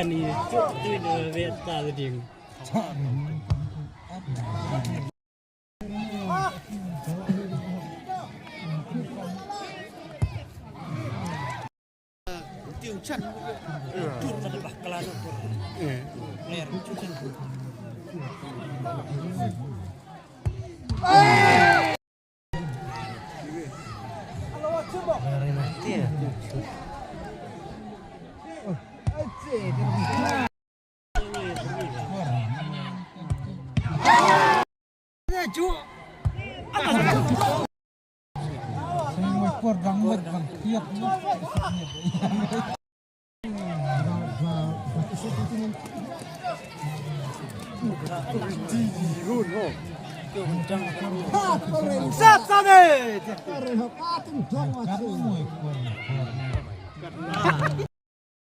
ini cuk itu beta tadi. Tiucan. Tur pada bakalan tur. Ler tiucan.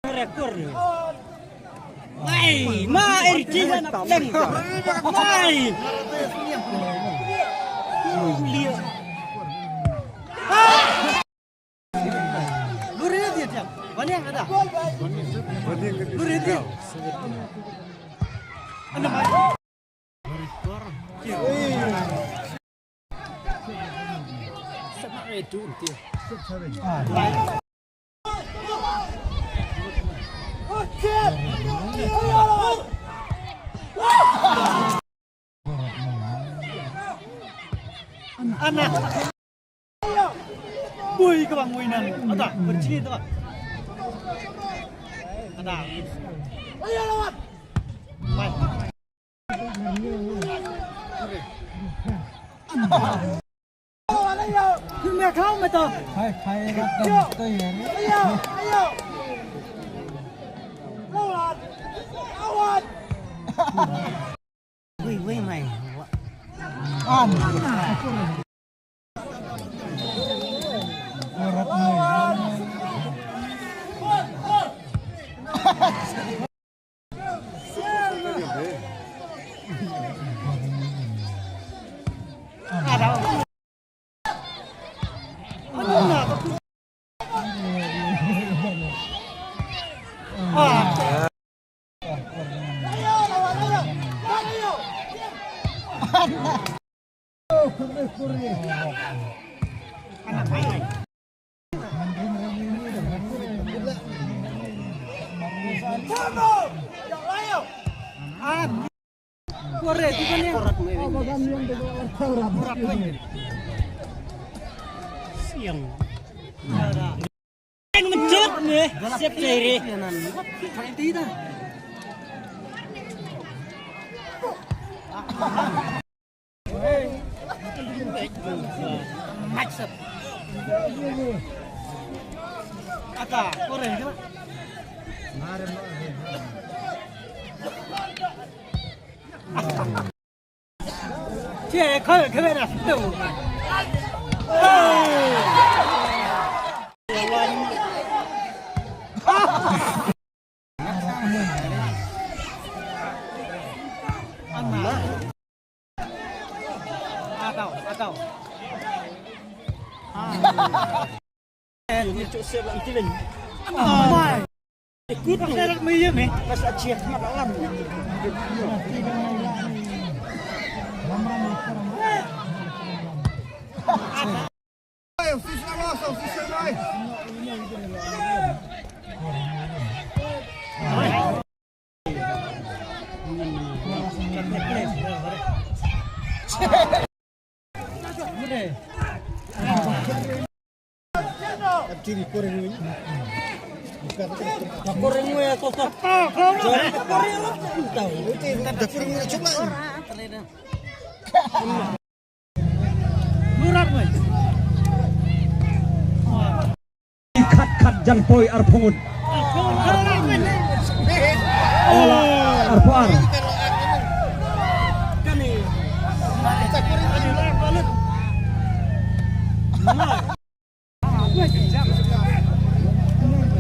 Rekor nih. Mai, mai dia nak lempar. Mai. Lihat. Lurus dia. Mana yang ada? Lurus dia. Ada mai. Rekor. Sama itu dia. Anak, boy kebang mainan, ada bercini tu, ada. Ayo lawan, main. Ayo, kita kau betul. Hai, ayo. Lawan. Wih, main. Siang. Ngejet nih, siap ciri. Tidak. Maksud. Apa? Koreng coba. Cek kau dah tu. Atau. Ini cuk sebab tilen. Ikut syarat meja ni. Pas aciak mak alam. Ciri koreng ini. Koreng mu ya tosok. Jadi koreng lu tahu. Itu koreng mu coba. Lurat mu. Kat jan poi arpungun. Arpuan. Kani. Kita koreng ada lah balut.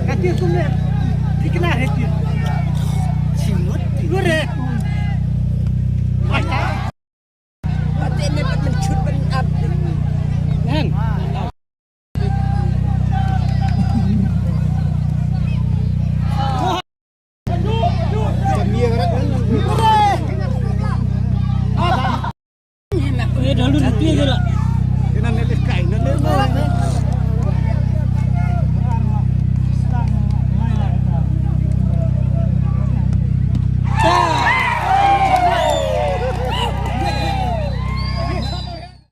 Katir tu ni, dikenal hati. Cimut, lure. Macam, macam ni pun mencut pun ab. Hang. Satu aja lah.